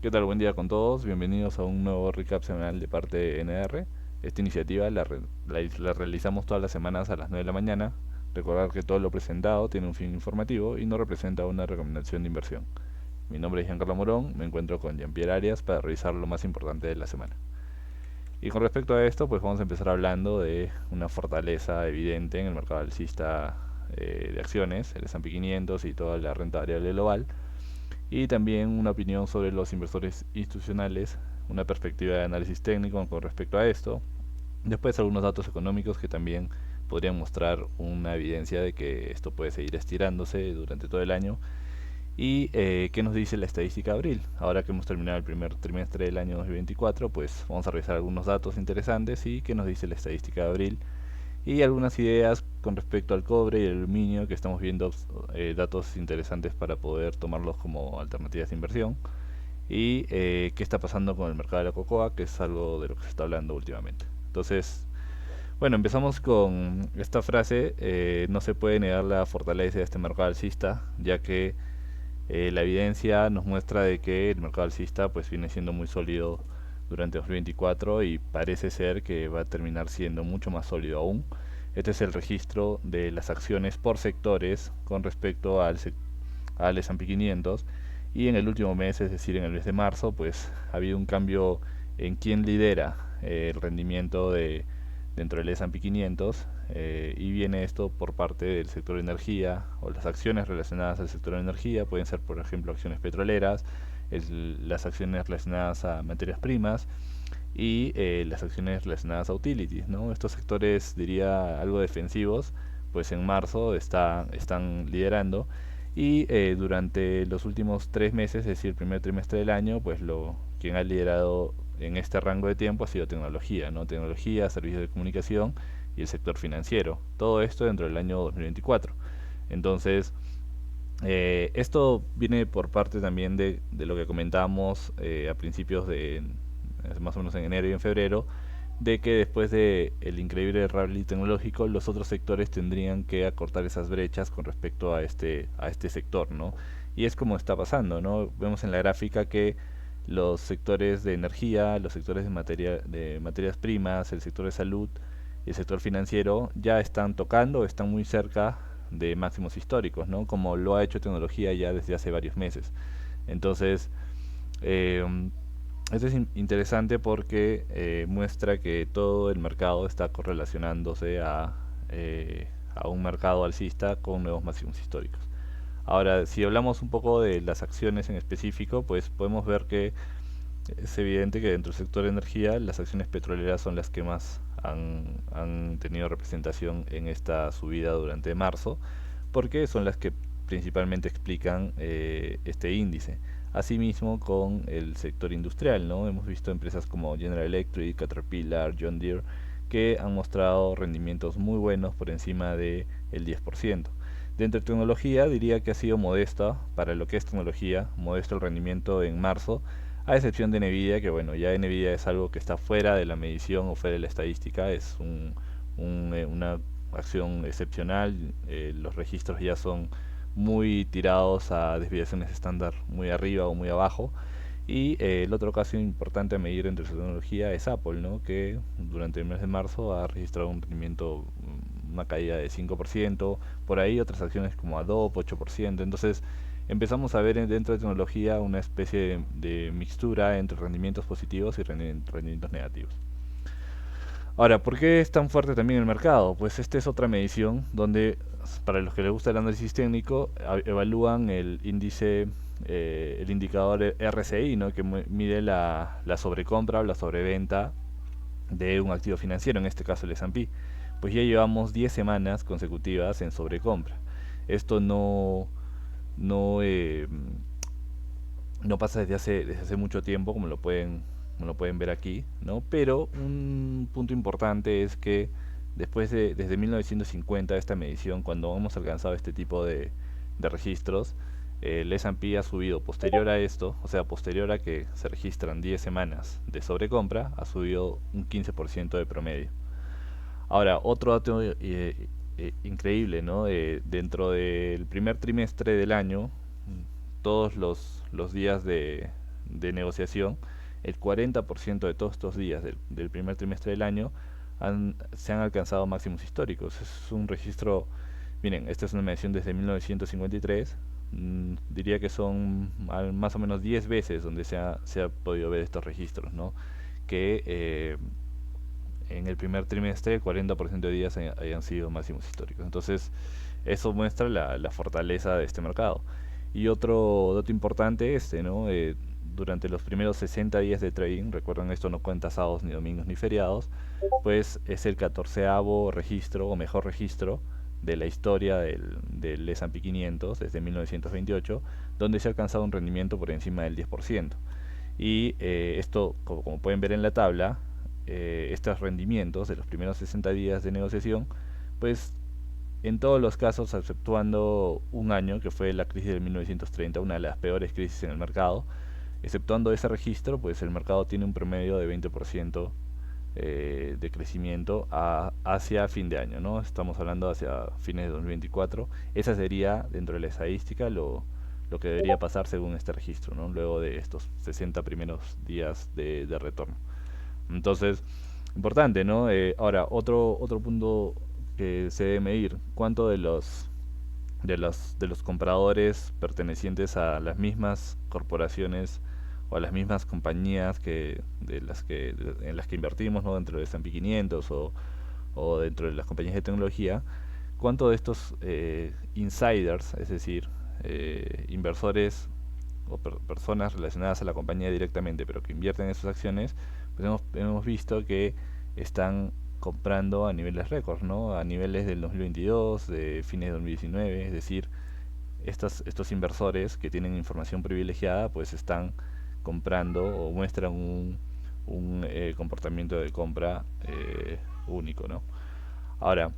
¿Qué tal? Buen día con todos. Bienvenidos a un nuevo recap semanal de parte de NR. Esta iniciativa la realizamos todas las semanas a las 9 de la mañana. Recordar que todo lo presentado tiene un fin informativo y no representa una recomendación de inversión. Mi nombre es Giancarlo Morón, me encuentro con Jean-Pierre Arias para revisar lo más importante de la semana. Y con respecto a esto, pues vamos a empezar hablando de una fortaleza evidente en el mercado alcista de acciones, el S&P 500 y toda la renta variable global, y también una opinión sobre los inversores institucionales, una perspectiva de análisis técnico con respecto a esto. Después algunos datos económicos que también podrían mostrar una evidencia de que esto puede seguir estirándose durante todo el año. Y qué nos dice la estadística de abril. Ahora que hemos terminado el primer trimestre del año 2024, pues vamos a revisar algunos datos interesantes y qué nos dice la estadística de abril y algunas ideas con respecto al cobre y el aluminio que estamos viendo datos interesantes para poder tomarlos como alternativas de inversión y qué está pasando con el mercado de la cocoa, que es algo de lo que se está hablando últimamente. Entonces, bueno, empezamos con esta frase: no se puede negar la fortaleza de este mercado alcista, ya que la evidencia nos muestra de que el mercado alcista pues viene siendo muy sólido durante 2024 y parece ser que va a terminar siendo mucho más sólido aún. Este es el registro de las acciones por sectores con respecto al S&P 500 y en el último mes, es decir, en el mes de marzo, pues ha habido un cambio en quién lidera el rendimiento dentro del S&P 500 y viene esto por parte del sector de energía o las acciones relacionadas al sector de energía, pueden ser por ejemplo acciones petroleras, las acciones relacionadas a materias primas y las acciones relacionadas a utilities, ¿no? Estos sectores, diría, algo defensivos, pues en marzo están liderando y durante los últimos 3 meses, es decir, el primer trimestre del año, pues quien ha liderado en este rango de tiempo ha sido tecnología, ¿no? Tecnología, servicios de comunicación y el sector financiero. Todo esto dentro del año 2024. Entonces, esto viene por parte también de lo que comentábamos a principios de, más o menos en enero y en febrero, de que después de el increíble rally tecnológico, los otros sectores tendrían que acortar esas brechas con respecto a este sector, ¿no? Y es como está pasando, ¿no? Vemos en la gráfica que los sectores de energía, los sectores de materias primas, el sector de salud y el sector financiero ya están tocando, están muy cerca de máximos históricos, ¿no? Como lo ha hecho tecnología ya desde hace varios meses. Entonces, eh, esto es interesante porque muestra que todo el mercado está correlacionándose a un mercado alcista con nuevos máximos históricos. Ahora, si hablamos un poco de las acciones en específico, pues podemos ver que es evidente que dentro del sector de energía las acciones petroleras son las que más han tenido representación en esta subida durante marzo, porque son las que principalmente explican este índice. Asimismo con el sector industrial, ¿no? Hemos visto empresas como General Electric, Caterpillar, John Deere, que han mostrado rendimientos muy buenos por encima del 10%. Dentro de tecnología diría que ha sido modesta para lo que es tecnología, modesto el rendimiento en marzo, a excepción de Nvidia, que bueno, ya Nvidia es algo que está fuera de la medición o fuera de la estadística, es una acción excepcional, los registros ya son muy tirados a desviaciones estándar muy arriba o muy abajo. Y el otro caso importante a medir entre su tecnología es Apple, ¿no? Que durante el mes de marzo ha registrado un rendimiento, una caída de 5%, por ahí otras acciones como Adobe 8%. Entonces empezamos a ver dentro de tecnología una especie de mixtura entre rendimientos positivos y rendimientos negativos. Ahora, ¿por qué es tan fuerte también el mercado? Pues esta es otra medición donde, para los que les gusta el análisis técnico, evalúan el índice, el indicador RSI, ¿no? Que mide la sobrecompra o la sobreventa de un activo financiero, en este caso el S&P. Pues ya llevamos 10 semanas consecutivas en sobrecompra. Esto no no pasa desde hace mucho tiempo, como lo pueden ver aquí, ¿no? Pero un punto importante es que desde 1950, esta medición, cuando hemos alcanzado este tipo de registros, el S&P ha subido posterior a esto, o sea, posterior a que se registran 10 semanas de sobrecompra, ha subido un 15% de promedio. Ahora, otro dato increíble, ¿no? Dentro del primer trimestre del año, todos los días de negociación, el 40% de todos estos días del primer trimestre del año se han alcanzado máximos históricos. Es un registro, miren, esta es una medición desde 1953, diría que son más o menos 10 veces donde se ha podido ver estos registros, ¿no? Que en el primer trimestre el 40% de días hayan sido máximos históricos. Entonces, eso muestra la fortaleza de este mercado. Y otro dato importante ¿no? Durante los primeros 60 días de trading, recuerden esto no cuenta sábados ni domingos ni feriados, pues es el 14º registro o mejor registro de la historia del S&P 500 desde 1928, donde se ha alcanzado un rendimiento por encima del 10%. Y esto, como pueden ver en la tabla, estos rendimientos de los primeros 60 días de negociación, pues en todos los casos, exceptuando un año que fue la crisis de 1930, una de las peores crisis en el mercado, exceptuando ese registro, pues el mercado tiene un promedio de 20% de crecimiento hacia fin de año, ¿no? Estamos hablando hacia fines de 2024. Esa sería, dentro de la estadística, lo que debería pasar según este registro, ¿no? Luego de estos 60 primeros días de retorno. Entonces, importante, ¿no? Ahora, otro punto que se debe medir, ¿cuánto de los compradores pertenecientes a las mismas corporaciones o a las mismas compañías en las que invertimos, ¿no? Dentro de S&P 500 o dentro de las compañías de tecnología, cuánto de estos insiders, es decir, inversores o personas relacionadas a la compañía directamente, pero que invierten en sus acciones, pues hemos visto que están comprando a niveles récords, ¿no? A niveles del 2022, de fines de 2019, es decir, estos inversores que tienen información privilegiada, pues están comprando o muestran un comportamiento de compra único, ¿no? Ahora,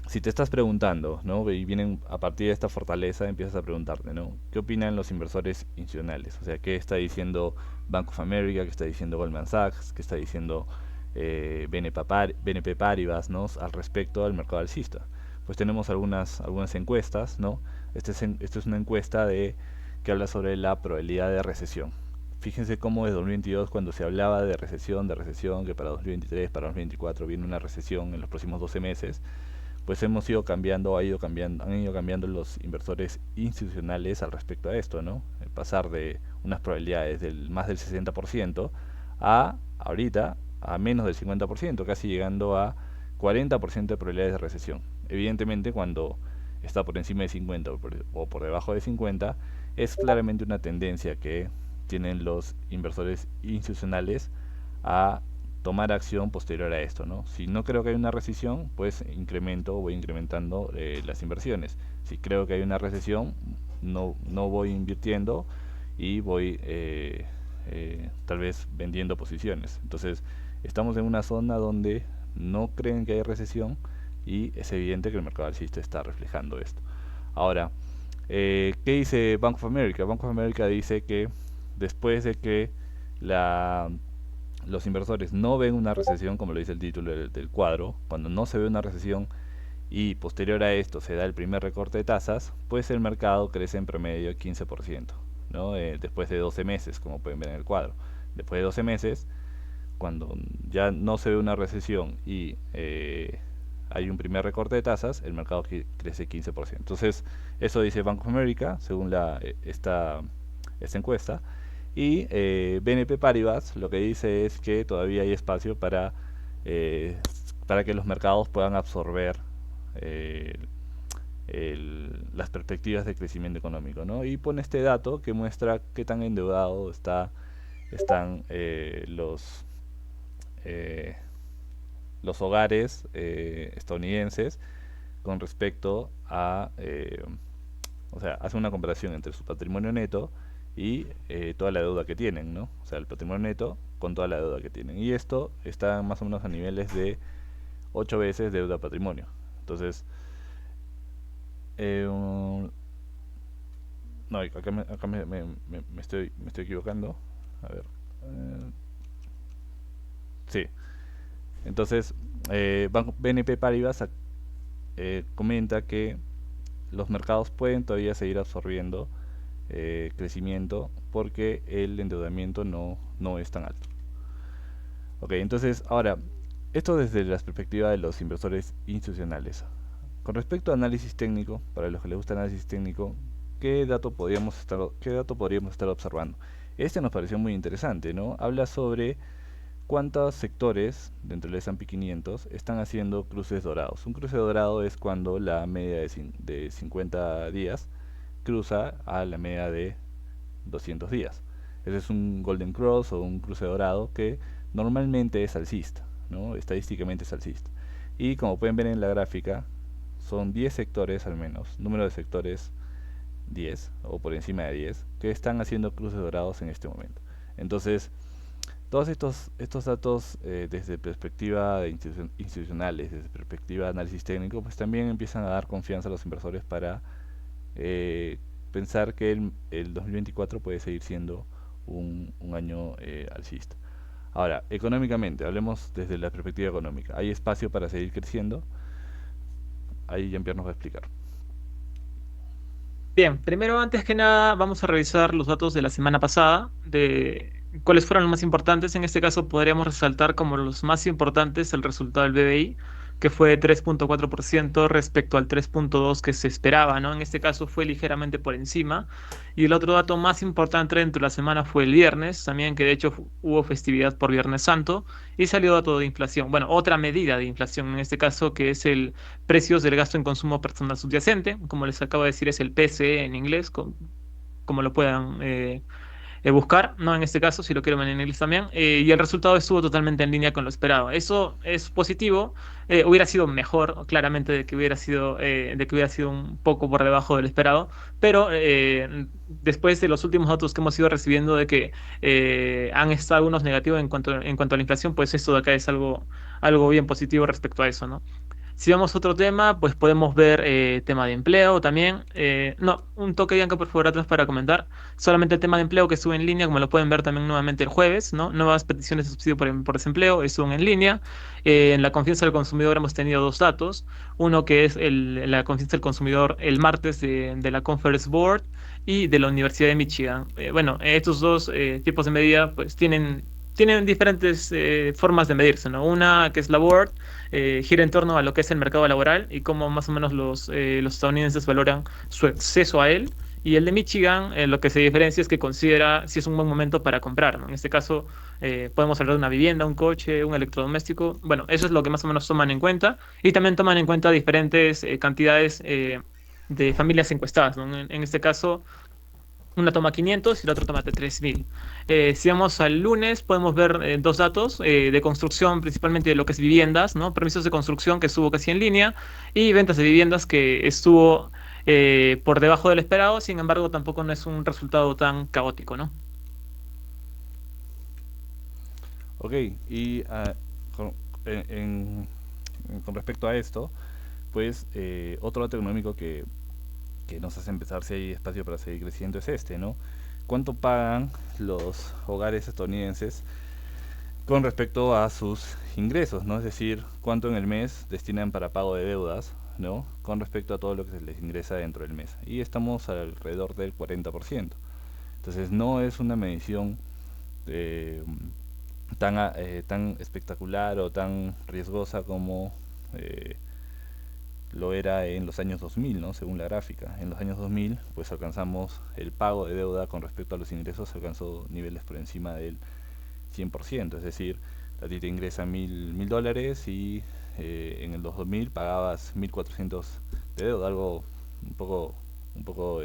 si te estás preguntando, ¿no? Y vienen a partir de esta fortaleza, empiezas a preguntarte, ¿no? ¿Qué opinan los inversores institucionales? O sea, ¿qué está diciendo Bank of America? ¿Qué está diciendo Goldman Sachs? ¿Qué está diciendo BNP Paribas, ¿no? Al respecto del mercado alcista? Pues tenemos algunas encuestas, ¿no? Esta es una encuesta que habla sobre la probabilidad de recesión. Fíjense cómo desde 2022, cuando se hablaba de recesión, que para 2023, para 2024 viene una recesión en los próximos 12 meses, pues hemos ido cambiando, han ido cambiando los inversores institucionales al respecto a esto, ¿no? Pasar de unas probabilidades del más del 60% a ahorita a menos del 50%, casi llegando a 40% de probabilidades de recesión. Evidentemente, cuando está por encima de 50 o por debajo de 50, es claramente una tendencia que tienen los inversores institucionales a tomar acción posterior a esto, ¿no? Si no creo que hay una recesión, pues voy incrementando las inversiones. Si creo que hay una recesión, no voy invirtiendo y voy tal vez vendiendo posiciones. Entonces, estamos en una zona donde no creen que hay recesión y es evidente que el mercado alcista está reflejando esto. Ahora, ¿qué dice Bank of America? Bank of America dice que después de que los inversores no ven una recesión, como lo dice el título del cuadro, cuando no se ve una recesión y posterior a esto se da el primer recorte de tasas, pues el mercado crece en promedio 15%, ¿no? Después de 12 meses, como pueden ver en el cuadro. Después de 12 meses, cuando ya no se ve una recesión y hay un primer recorte de tasas, el mercado crece 15%. Entonces, eso dice Bank of America, según esta encuesta. Y BNP Paribas lo que dice es que todavía hay espacio para que los mercados puedan absorber eh, las perspectivas de crecimiento económico, ¿no? Y pone este dato que muestra qué tan endeudado están eh, los hogares estadounidenses con respecto o sea, hace una comparación entre su patrimonio neto y toda la deuda que tienen, ¿no? O sea, el patrimonio neto con toda la deuda que tienen. Y esto está más o menos a niveles de 8 veces deuda patrimonio. Entonces, no, acá me estoy equivocando. A ver. Sí. Entonces, BNP Paribas comenta que los mercados pueden todavía seguir absorbiendo crecimiento porque el endeudamiento no es tan alto. Ok, entonces ahora, esto desde la perspectiva de los inversores institucionales. Con respecto a análisis técnico, para los que les gusta análisis técnico, qué dato podríamos estar observando? Este nos pareció muy interesante, ¿no? Habla sobre cuántos sectores dentro del S&P 500 están haciendo cruces dorados. Un cruce dorado es cuando la media de 50 días cruza a la media de 200 días. Ese es un Golden Cross o un cruce dorado que normalmente es alcista, ¿no? Estadísticamente es alcista. Y como pueden ver en la gráfica, son 10 sectores al menos, número de sectores 10 o por encima de 10, que están haciendo cruces dorados en este momento. Entonces, todos estos datos desde perspectiva de institucionales, desde perspectiva de análisis técnico, pues también empiezan a dar confianza a los inversores para eh, pensar que el 2024 puede seguir siendo un año alcista. Ahora, económicamente, hablemos desde la perspectiva económica. ¿Hay espacio para seguir creciendo? Ahí Jean-Pierre nos va a explicar. Bien, primero, antes que nada, vamos a revisar los datos de la semana pasada, de cuáles fueron los más importantes. En este caso, podríamos resaltar como los más importantes el resultado del BBI, que fue 3,4% respecto al 3,2% que se esperaba, ¿no? En este caso fue ligeramente por encima. Y el otro dato más importante dentro de la semana fue el viernes, también que de hecho hubo festividad por Viernes Santo, y salió dato de inflación. Bueno, otra medida de inflación en este caso, que es el precios del gasto en consumo personal subyacente, como les acabo de decir, es el PCE en inglés, como lo puedan buscar, ¿no? En este caso, si lo quiero ver en inglés también, y el resultado estuvo totalmente en línea con lo esperado. Eso es positivo. Hubiera sido mejor, claramente, de que hubiera sido un poco por debajo del esperado, pero después de los últimos datos que hemos ido recibiendo de que han estado algunos negativos en cuanto a la inflación, pues esto de acá es algo bien positivo respecto a eso, ¿no? Si vamos a otro tema, pues podemos ver tema de empleo también. No, un toque, Bianca, por favor, atrás para comentar. Solamente el tema de empleo que estuvo en línea, como lo pueden ver también nuevamente el jueves, ¿no? Nuevas peticiones de subsidio por desempleo estuvo en línea. En la confianza del consumidor hemos tenido dos datos. Uno que es la confianza del consumidor el martes de la Conference Board y de la Universidad de Michigan. Bueno, estos dos tipos de medida pues tienen diferentes formas de medirse, ¿no? Una que es la Board gira en torno a lo que es el mercado laboral y cómo más o menos los estadounidenses valoran su acceso a él. Y el de Michigan, lo que se diferencia es que considera si es un buen momento para comprar, ¿no? En este caso, podemos hablar de una vivienda, un coche, un electrodoméstico. Bueno, eso es lo que más o menos toman en cuenta. Y también toman en cuenta diferentes cantidades de familias encuestadas, ¿no? En este caso, una toma 500 y la otra toma 3000. Si vamos al lunes, podemos ver dos datos de construcción, principalmente de lo que es viviendas, ¿no? Permisos de construcción que estuvo casi en línea y ventas de viviendas que estuvo por debajo del esperado, sin embargo, tampoco no es un resultado tan caótico, ¿no? Ok, y con, en- con respecto a esto, pues otro dato económico que nos hace empezar si hay espacio para seguir creciendo es este, ¿no? ¿Cuánto pagan los hogares estadounidenses con respecto a sus ingresos, ¿no? Es decir, cuánto en el mes destinan para pago de deudas, ¿no? Con respecto a todo lo que se les ingresa dentro del mes. Y estamos alrededor del 40%. Entonces no es una medición eh, tan espectacular o tan riesgosa como eh, lo era en los años 2000, ¿no? Según la gráfica. En los años 2000, pues alcanzamos el pago de deuda con respecto a los ingresos, alcanzó niveles por encima del 100%, es decir, a ti te ingresa mil dólares y en el 2000 pagabas 1400 de deuda, algo un poco, un poco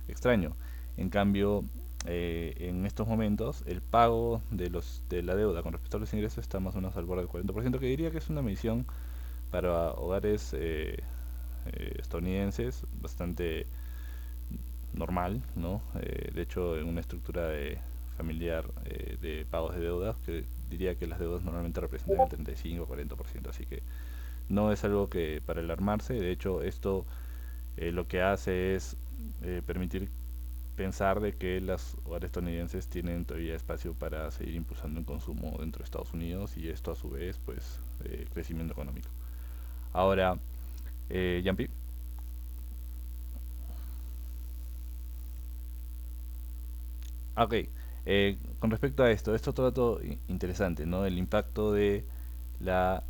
extraño. En cambio, en estos momentos, el pago de la deuda con respecto a los ingresos está más o menos al borde del 40%, que diría que es una medición para hogares estadounidenses bastante normal, ¿no? De hecho, en una estructura familiar de pagos de deudas, que diría que las deudas normalmente representan el 35 o 40%, así que no es algo que para alarmarse. De hecho, esto lo que hace es permitir pensar de que los hogares estadounidenses tienen todavía espacio para seguir impulsando el consumo dentro de Estados Unidos y esto a su vez pues crecimiento económico. Ahora, Yampi. Ok, con respecto a esto, esto otro dato interesante, ¿no? El impacto de la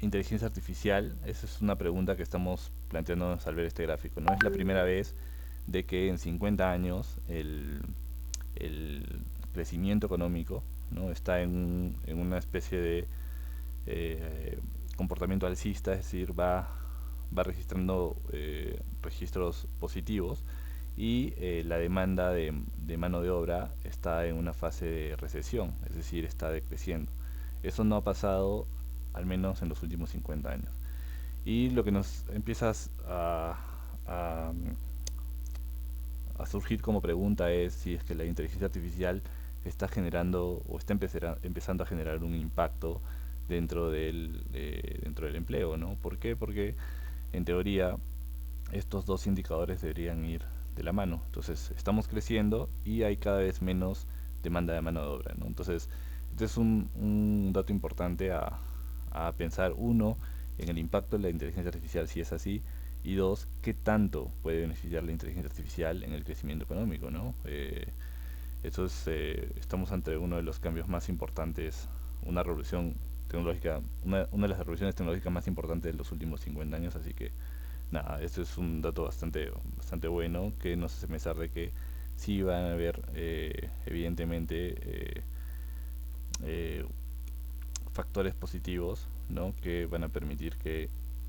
inteligencia artificial, esa es una pregunta que estamos planteándonos al ver este gráfico, ¿no? Es la primera vez de que en 50 años el crecimiento económico, ¿no? Está en una especie de eh, comportamiento alcista, es decir, va registrando registros positivos y la demanda de mano de obra está en una fase de recesión, es decir, está decreciendo. Eso no ha pasado al menos en los últimos 50 años. Y lo que nos empiezas a surgir como pregunta es si es que la inteligencia artificial está generando o está empezando a generar un impacto dentro del empleo, ¿no? ¿Por qué? Porque en teoría estos dos indicadores deberían ir de la mano. Entonces, estamos creciendo y hay cada vez menos demanda de mano de obra, ¿no? Entonces, este es un dato importante a pensar, uno, en el impacto de la inteligencia artificial, si es así, y dos, qué tanto puede beneficiar la inteligencia artificial en el crecimiento económico, ¿no? Eso es, estamos ante uno de los cambios más importantes, una revolución tecnológica, una de las revoluciones tecnológicas más importantes de los últimos 50 años, así que nada, esto es un dato bastante bueno que nos hace pensar de que sí van a haber evidentemente eh, factores positivos, ¿no? Que van a permitir que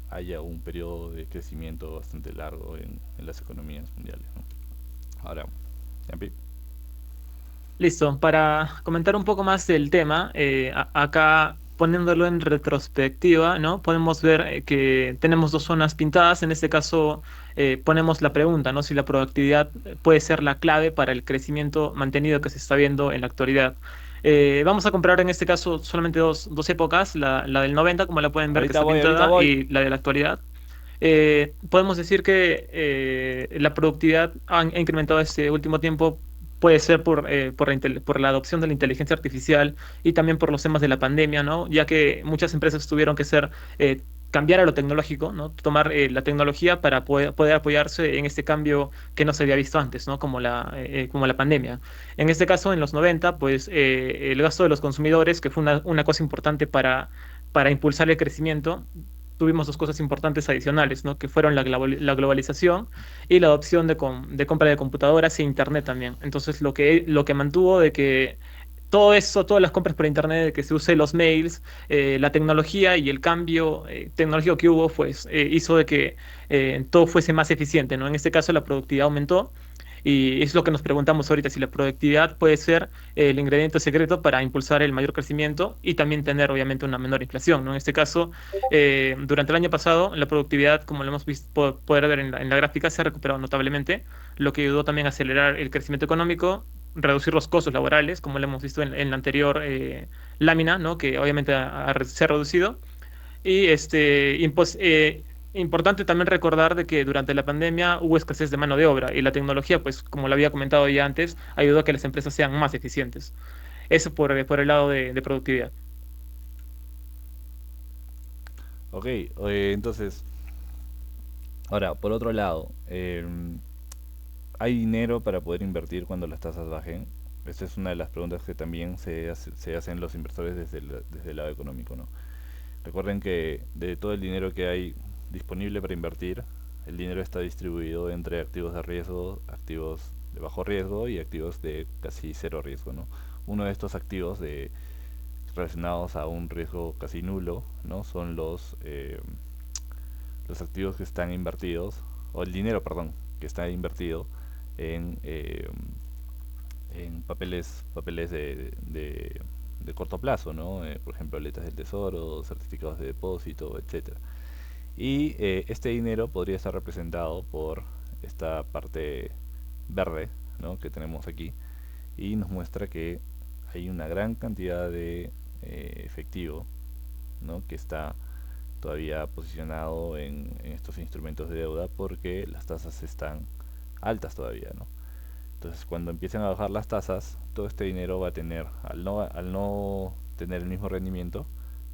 haya un periodo de crecimiento bastante largo en las economías mundiales, ¿no? Ahora, Yampi. Listo, para comentar un poco más del tema, acá poniéndolo en retrospectiva, ¿no? Podemos ver que tenemos dos zonas pintadas. En este caso, ponemos la pregunta, ¿no? Si la productividad puede ser la clave para el crecimiento mantenido que se está viendo en la actualidad. Vamos a comparar en este caso solamente dos épocas, la del 90, como la pueden ver que está Ahorita pintada, voy. y la de la actualidad. Podemos decir que la productividad ha incrementado este último tiempo, puede ser por la adopción de la inteligencia artificial y también por los temas de la pandemia, ¿no? Ya que muchas empresas tuvieron que cambiar a lo tecnológico, ¿no? Tomar la tecnología para poder apoyarse en este cambio que no se había visto antes, ¿no? Como la pandemia. En este caso, en los 90, pues el gasto de los consumidores, que fue una cosa importante para impulsar el crecimiento, tuvimos dos cosas importantes adicionales, ¿no? Que fueron la globalización y la adopción de compra de computadoras e Internet también. Entonces, lo que mantuvo de que todo eso, todas las compras por Internet, de que se use los mails, la tecnología y el cambio tecnológico que hubo, pues hizo de que todo fuese más eficiente, ¿no? En este caso, la productividad aumentó. Y es lo que nos preguntamos ahorita, si la productividad puede ser el ingrediente secreto para impulsar el mayor crecimiento y también tener, obviamente, una menor inflación, ¿no? En este caso, durante el año pasado, la productividad, como lo hemos visto, poder ver en la gráfica, se ha recuperado notablemente, lo que ayudó también a acelerar el crecimiento económico, reducir los costos laborales, como lo hemos visto en la anterior lámina, ¿no? Que obviamente se ha reducido. Y importante también recordar de que durante la pandemia hubo escasez de mano de obra y la tecnología, pues como lo había comentado ya antes, ayudó a que las empresas sean más eficientes. Eso por el lado de productividad. Ok, entonces, ahora, por otro lado, ¿hay dinero para poder invertir cuando las tasas bajen? Esta es una de las preguntas que también se hacen los inversores desde el lado económico, ¿no? Recuerden que de todo el dinero que hay disponible para invertir, el dinero está distribuido entre activos de riesgo, activos de bajo riesgo y activos de casi cero riesgo, ¿no? Uno de estos activos relacionados a un riesgo casi nulo, ¿no? Son los activos que están invertidos, o el dinero, perdón, que está invertido en, eh, en papeles de corto plazo, ¿no? Por ejemplo, letras del tesoro, certificados de depósito, etcétera. Y este dinero podría estar representado por esta parte verde, ¿no? Que tenemos aquí y nos muestra que hay una gran cantidad de efectivo, ¿no? Que está todavía posicionado en estos instrumentos de deuda porque las tasas están altas todavía, ¿no? Entonces, cuando empiecen a bajar las tasas, todo este dinero va a tener, al no tener el mismo rendimiento,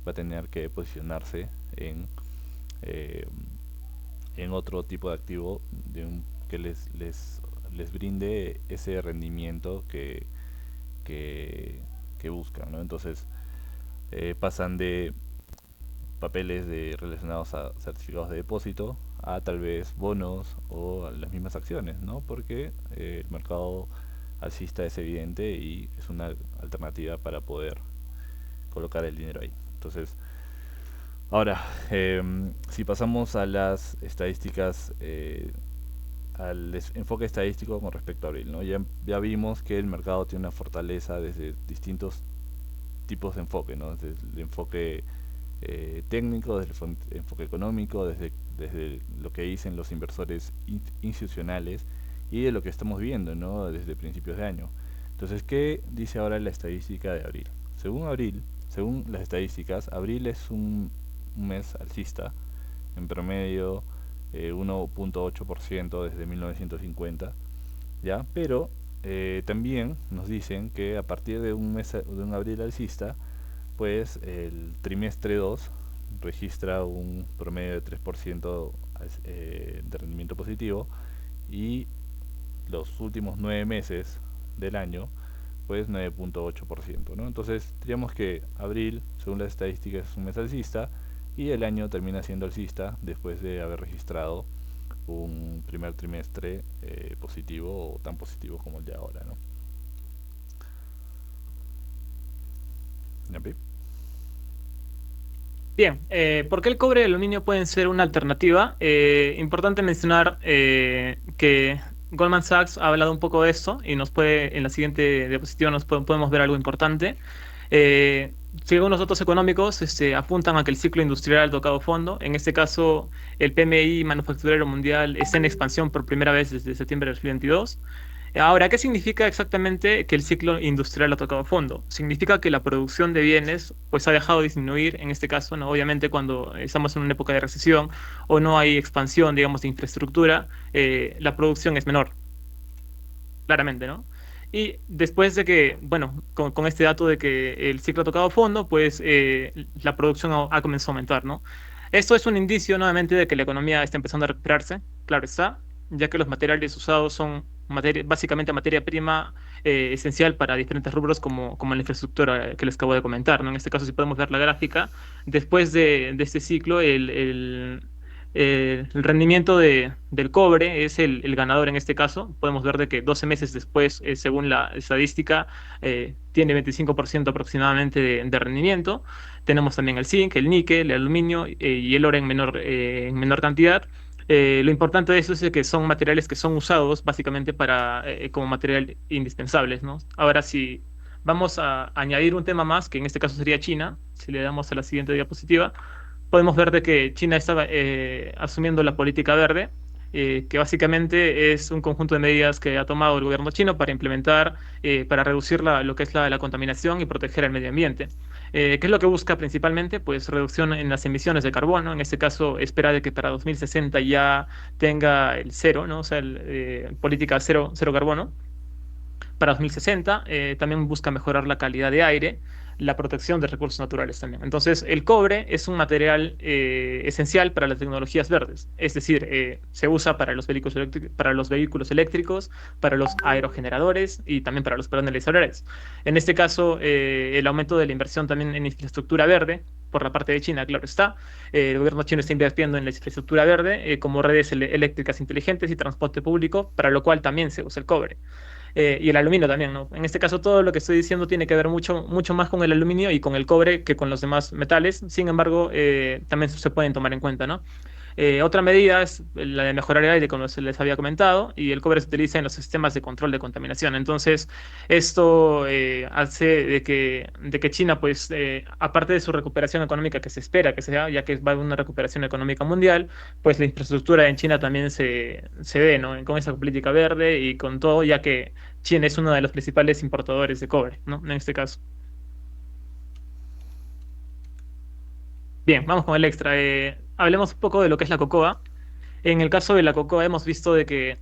va a tener que posicionarse eh, en otro tipo de activo que les les brinde ese rendimiento que, que buscan, ¿no? Entonces pasan de papeles relacionados a certificados de depósito a tal vez bonos o a las mismas acciones, ¿no? Porque el mercado alcista es evidente y es una alternativa para poder colocar el dinero ahí. Entonces, ahora, si pasamos a las estadísticas, enfoque estadístico con respecto a abril, ¿no? Ya vimos que el mercado tiene una fortaleza desde distintos tipos de enfoque, ¿no? Desde el enfoque técnico, desde el enfoque económico, desde lo que dicen los inversores institucionales y de lo que estamos viendo, ¿no? Desde principios de año. Entonces, ¿qué dice ahora la estadística de abril? Según las estadísticas, abril es un mes alcista, en promedio 1.8% desde 1950, ¿ya? Pero también nos dicen que a partir de de un abril alcista, pues el trimestre 2 registra un promedio de 3% de rendimiento positivo y los últimos 9 meses del año pues 9.8%, ¿no? Entonces diríamos que abril, según las estadísticas, es un mes alcista y el año termina siendo alcista después de haber registrado un primer trimestre positivo o tan positivo como el de ahora, ¿no? ¿Ya? Bien, ¿por qué el cobre y el aluminio pueden ser una alternativa? Importante mencionar que Goldman Sachs ha hablado un poco de esto y en la siguiente diapositiva podemos ver algo importante. Eh, Según los datos económicos, apuntan a que el ciclo industrial ha tocado fondo. En este caso, el PMI manufacturero mundial está en expansión por primera vez desde septiembre de 2022. Ahora, ¿qué significa exactamente que el ciclo industrial ha tocado fondo? Significa que la producción de bienes pues ha dejado de disminuir, en este caso, ¿no? Obviamente cuando estamos en una época de recesión o no hay expansión, digamos, de infraestructura, la producción es menor, claramente, ¿no? Y después de que, bueno, con este dato de que el ciclo ha tocado fondo, pues la producción ha comenzado a aumentar, ¿no? Esto es un indicio nuevamente de que la economía está empezando a recuperarse, claro está, ya que los materiales usados son básicamente materia prima esencial para diferentes rubros como la infraestructura que les acabo de comentar, ¿no? En este caso, si podemos ver la gráfica, después de este ciclo, el rendimiento del cobre es el ganador en este caso. Podemos ver de que 12 meses después, según la estadística, tiene 25% aproximadamente de rendimiento. Tenemos también el zinc, el níquel, el aluminio y el oro en menor cantidad. Lo importante de eso es de que son materiales que son usados básicamente como material indispensables, ¿no? Ahora, si vamos a añadir un tema más, que en este caso sería China, si le damos a la siguiente diapositiva, podemos ver de que China estaba asumiendo la política verde, que básicamente es un conjunto de medidas que ha tomado el gobierno chino para implementar, para reducir lo que es la contaminación y proteger el medio ambiente. ¿Qué es lo que busca principalmente? Pues reducción en las emisiones de carbono. En este caso, espera de que para 2060 ya tenga el cero, ¿no? O sea, política cero carbono para 2060. También busca mejorar la calidad de aire, la protección de recursos naturales también. Entonces, el cobre es un material esencial para las tecnologías verdes, es decir, se usa para los vehículos eléctricos, para los aerogeneradores y también para los paneles solares. En este caso, el aumento de la inversión también en infraestructura verde por la parte de China, claro está. El gobierno chino está invirtiendo en la infraestructura verde, como redes eléctricas inteligentes y transporte público, para lo cual también se usa el cobre. Y el aluminio también, ¿no? En este caso, todo lo que estoy diciendo tiene que ver mucho más con el aluminio y con el cobre que con los demás metales. Sin embargo, también se pueden tomar en cuenta, ¿no? Otra medida es la de mejorar el aire, como se les había comentado, y el cobre se utiliza en los sistemas de control de contaminación. Entonces, esto hace de que China, pues, aparte de su recuperación económica que se espera que sea, ya que va a haber una recuperación económica mundial, pues la infraestructura en China también se ve, ¿no? Con esa política verde y con todo, ya que China es uno de los principales importadores de cobre, ¿no? En este caso. Bien, vamos con el extra. Hablemos un poco de lo que es la cocoa. En el caso de la cocoa hemos visto de que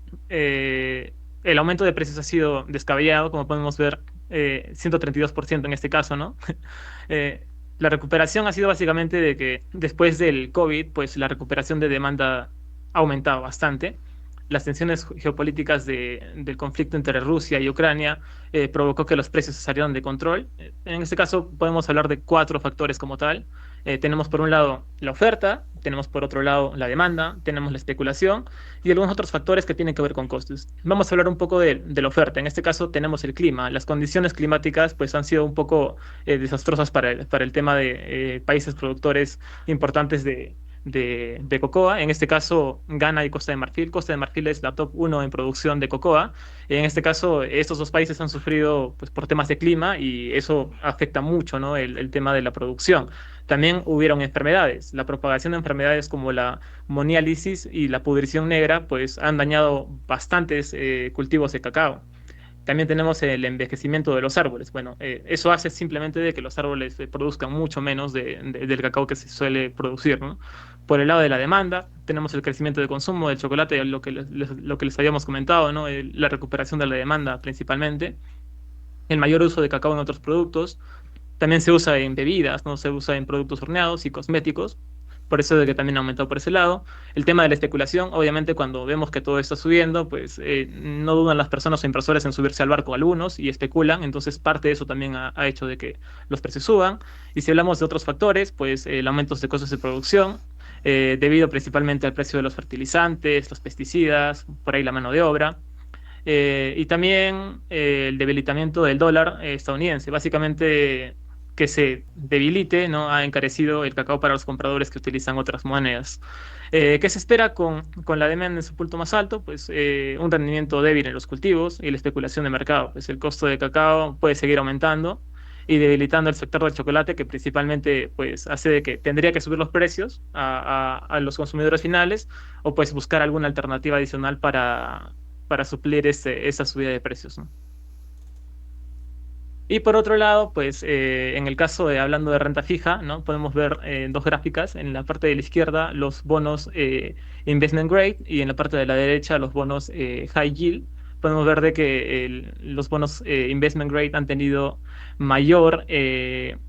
el aumento de precios ha sido descabellado, como podemos ver, 132% en este caso, ¿no? La recuperación ha sido básicamente de que después del COVID, pues la recuperación de demanda ha aumentado bastante. las tensiones geopolíticas del conflicto entre Rusia y Ucrania provocó que los precios se salieran de control. En este caso podemos hablar de cuatro factores como tal. Tenemos por un lado la oferta, tenemos por otro lado la demanda, tenemos la especulación y algunos otros factores que tienen que ver con costes. Vamos a hablar un poco de la oferta. En este caso tenemos el clima. Las condiciones climáticas pues han sido un poco desastrosas para el tema de países productores importantes de cocoa. En este caso, Ghana y Costa de Marfil. Costa de Marfil es la top uno en producción de cocoa. En este caso, estos dos países han sufrido pues, por temas de clima y eso afecta mucho, ¿no? El tema de la producción. También hubieron enfermedades. La propagación de enfermedades como la monialisis y la pudrición negra pues han dañado bastantes cultivos de cacao. También tenemos el envejecimiento de los árboles. Bueno, eso hace simplemente de que los árboles produzcan mucho menos del cacao que se suele producir, ¿no? Por el lado de la demanda, tenemos el crecimiento de consumo del chocolate, lo que les habíamos comentado, ¿no? La recuperación de la demanda principalmente, el mayor uso de cacao en otros productos, también se usa en bebidas, ¿no? Se usa en productos horneados y cosméticos. Por eso de que también ha aumentado por ese lado. El tema de la especulación, obviamente cuando vemos que todo está subiendo, pues no dudan las personas o inversores en subirse al barco algunos y especulan. Entonces parte de eso también ha hecho de que los precios suban. Y si hablamos de otros factores, pues el aumento de costos de producción, debido principalmente al precio de los fertilizantes, los pesticidas, por ahí la mano de obra. Y también el debilitamiento del dólar estadounidense. Básicamente que se debilite, ¿no? Ha encarecido el cacao para los compradores que utilizan otras monedas. ¿Qué se espera con la demanda en su punto más alto? Pues un rendimiento débil en los cultivos y la especulación de mercado. Pues el costo de cacao puede seguir aumentando y debilitando el sector del chocolate, que principalmente pues, hace de que tendría que subir los precios a los consumidores finales o pues buscar alguna alternativa adicional para suplir esa subida de precios, ¿no? Y por otro lado, pues en el caso de hablando de renta fija, ¿no? Podemos ver dos gráficas. En la parte de la izquierda, los bonos investment grade y en la parte de la derecha, los bonos high yield. Podemos ver de que los bonos investment grade han tenido mayor, en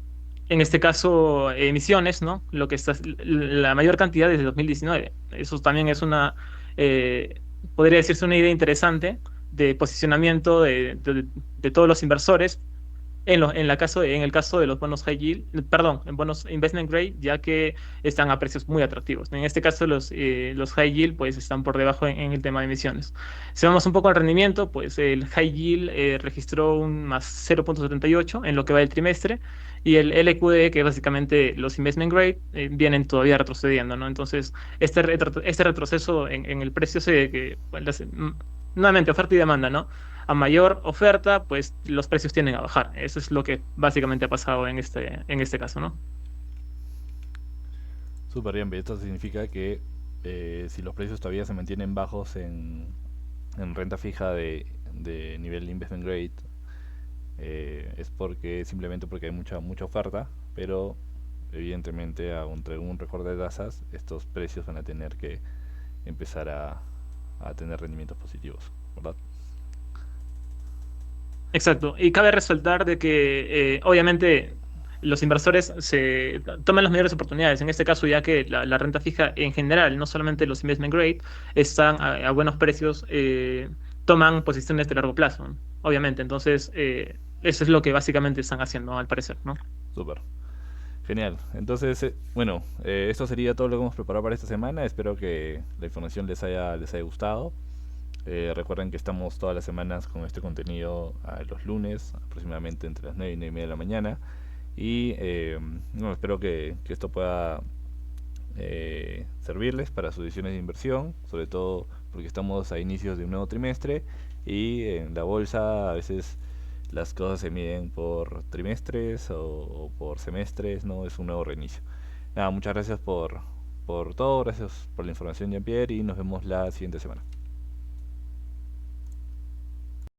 este caso, emisiones, ¿no? Lo que está, la mayor cantidad desde 2019. Eso también es eh, podría decirse una idea interesante de posicionamiento de todos los inversores en el caso de los bonos high yield, perdón, en bonos investment grade, ya que están a precios muy atractivos. En este caso, los high yield pues están por debajo en el tema de emisiones. Si vamos un poco al rendimiento, pues el high yield registró un más 0,78 en lo que va del trimestre y el LQD, que básicamente los investment grade, vienen todavía retrocediendo, ¿no? Entonces, este retroceso en el precio se debe que, bueno, nuevamente, oferta y demanda, ¿no? A mayor oferta, pues los precios tienden a bajar. Eso es lo que básicamente ha pasado en este caso, ¿no? Súper bien, esto significa que si los precios todavía se mantienen bajos en renta fija de nivel investment grade, es porque simplemente porque hay mucha oferta, pero evidentemente entre un recorte de tasas, estos precios van a tener que empezar a tener rendimientos positivos, ¿verdad? Exacto. Y cabe resaltar de que obviamente los inversores se toman las mayores oportunidades. En este caso, ya que la renta fija en general, no solamente los investment grade, están a buenos precios, toman posiciones de largo plazo, ¿no? Obviamente. Entonces, eso es lo que básicamente están haciendo, al parecer, ¿no? Súper. Genial. Entonces, bueno, esto sería todo lo que hemos preparado para esta semana. Espero que la información les haya gustado. Recuerden que estamos todas las semanas con este contenido los lunes, aproximadamente entre las 9 y 9 y media de la mañana. Y bueno, espero que esto pueda servirles para sus decisiones de inversión, sobre todo porque estamos a inicios de un nuevo trimestre y en la bolsa a veces las cosas se miden por trimestres o por semestres, no es un nuevo reinicio. Nada, muchas gracias por todo, gracias por la información, Jean-Pierre, y nos vemos la siguiente semana.